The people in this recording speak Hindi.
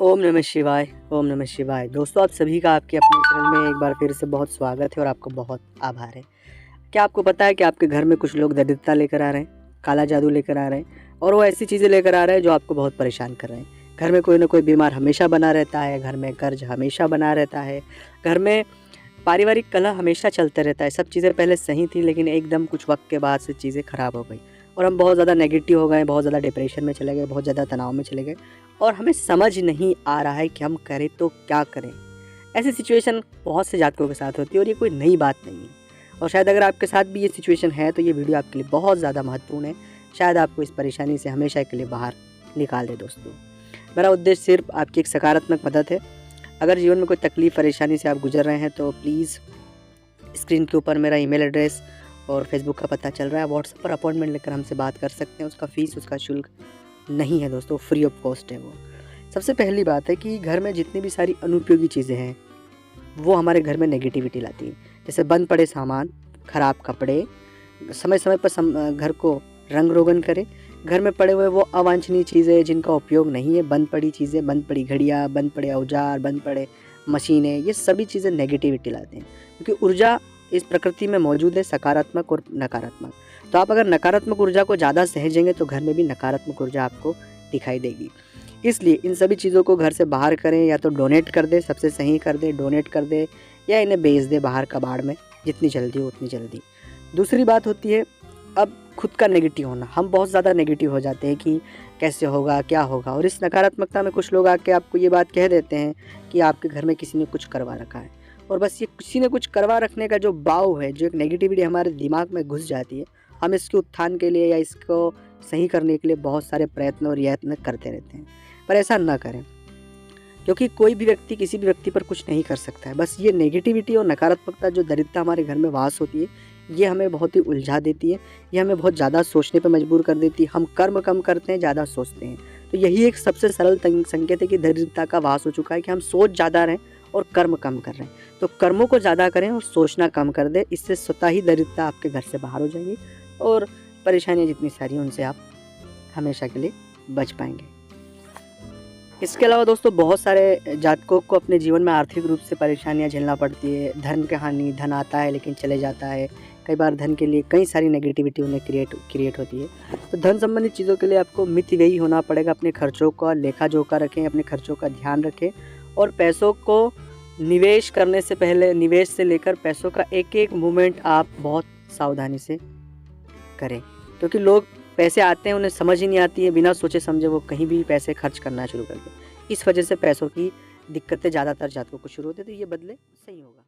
ओम नमः शिवाय। ओम नमः शिवाय। दोस्तों, आप सभी का आपके अपने चैनल में एक बार फिर से बहुत स्वागत है और आपको बहुत आभार है। क्या आपको पता है कि आपके घर में कुछ लोग दरिद्रता लेकर आ रहे हैं, काला जादू लेकर आ रहे हैं और वो ऐसी चीज़ें लेकर आ रहे हैं जो आपको बहुत परेशान कर रहे हैं। घर में कोई ना कोई बीमार हमेशा बना रहता है, घर में कर्ज हमेशा बना रहता है, घर में पारिवारिक कलह हमेशा चलते रहता है। सब चीज़ें पहले सही थी, लेकिन एकदम कुछ वक्त के बाद से चीज़ें ख़राब हो गई और हम बहुत ज़्यादा नेगेटिव हो गए, बहुत ज़्यादा डिप्रेशन में चले गए, बहुत ज़्यादा तनाव में चले गए और हमें समझ नहीं आ रहा है कि हम करें तो क्या करें। ऐसी सिचुएशन बहुत से जातकों के साथ होती है और ये कोई नई बात नहीं है। और शायद अगर आपके साथ भी ये सिचुएशन है तो ये वीडियो आपके लिए बहुत ज़्यादा महत्वपूर्ण है। शायद आपको इस परेशानी से हमेशा के लिए बाहर निकाल दे। दोस्तों, मेरा उद्देश्य सिर्फ आपकी एक सकारात्मक मदद है। अगर जीवन में कोई तकलीफ़ परेशानी से आप गुजर रहे हैं तो प्लीज़ स्क्रीन के ऊपर मेरा ईमेल एड्रेस और फेसबुक का पता चल रहा है। व्हाट्सएप पर अपॉइंटमेंट लेकर हमसे बात कर सकते हैं। उसका फ़ीस, उसका शुल्क नहीं है दोस्तों, फ्री ऑफ कॉस्ट है वो। सबसे पहली बात है कि घर में जितनी भी सारी अनुपयोगी चीज़ें हैं वो हमारे घर में नेगेटिविटी लाती हैं। जैसे बंद पड़े सामान, ख़राब कपड़े, समय समय पर घर को रंग रोगन करें। घर में पड़े हुए वो अवांछनीय चीज़ें जिनका उपयोग नहीं है, बंद पड़ी चीज़ें, बंद पड़ी घड़ियाँ, बंद पड़े औजार, बंद पड़े मशीनें, ये सभी चीज़ें नेगेटिविटी लाते हैं। क्योंकि ऊर्जा इस प्रकृति में मौजूद है, सकारात्मक और नकारात्मक। तो आप अगर नकारात्मक ऊर्जा को ज़्यादा सहेजेंगे तो घर में भी नकारात्मक ऊर्जा आपको दिखाई देगी। इसलिए इन सभी चीज़ों को घर से बाहर करें, या तो डोनेट कर दें, सबसे सही कर दें, डोनेट कर दें, या इन्हें बेच दें बाहर कबाड़ में, जितनी जल्दी हो उतनी जल्दी। दूसरी बात होती है अब खुद का नेगेटिव होना। हम बहुत ज़्यादा नेगेटिव हो जाते हैं कि कैसे होगा, क्या होगा, और इस नकारात्मकता में कुछ लोग आके आपको ये बात कह देते हैं कि आपके घर में किसी ने कुछ करवा रखा है। और बस ये किसी ने कुछ करवा रखने का जो भाव है, जो एक नेगेटिविटी हमारे दिमाग में घुस जाती है, हम इसके उत्थान के लिए या इसको सही करने के लिए बहुत सारे प्रयत्न और यत्न करते रहते हैं। पर ऐसा ना करें, क्योंकि कोई भी व्यक्ति किसी भी व्यक्ति पर कुछ नहीं कर सकता है। बस ये नेगेटिविटी और नकारात्मकता, जो दरिद्रता हमारे घर में वास होती है, ये हमें बहुत ही उलझा देती है। ये हमें बहुत ज़्यादा सोचने पर मजबूर कर देती है। हम कर्म कम करते हैं, ज़्यादा सोचते हैं। तो यही एक सबसे सरल संकेत है कि दरिद्रता का वास हो चुका है, कि हम सोच ज़्यादा रहें और कर्म कम कर रहे हैं। तो कर्मों को ज़्यादा करें और सोचना कम कर दें। इससे स्वतः ही दरिद्रता आपके घर से बाहर हो जाएगी और परेशानियाँ जितनी सारी उनसे आप हमेशा के लिए बच पाएंगे। इसके अलावा दोस्तों, बहुत सारे जातकों को अपने जीवन में आर्थिक रूप से परेशानियां झेलना पड़ती है। धन की हानि, धन आता है लेकिन चले जाता है। कई बार धन के लिए कई सारी नेगेटिविटी उन्हें क्रिएट होती है। तो धन संबंधित चीज़ों के लिए आपको मितव्ययी होना पड़ेगा। अपने खर्चों का लेखा जोखा रखें, अपने खर्चों का ध्यान रखें और पैसों को निवेश करने से पहले, निवेश से लेकर पैसों का एक एक मूवमेंट आप बहुत सावधानी से करें। क्योंकि लोग पैसे आते हैं, उन्हें समझ ही नहीं आती है, बिना सोचे समझे वो कहीं भी पैसे खर्च करना शुरू कर दें। इस वजह से पैसों की दिक्कतें ज़्यादातर जातकों को शुरू होती है। तो ये बदले सही होगा।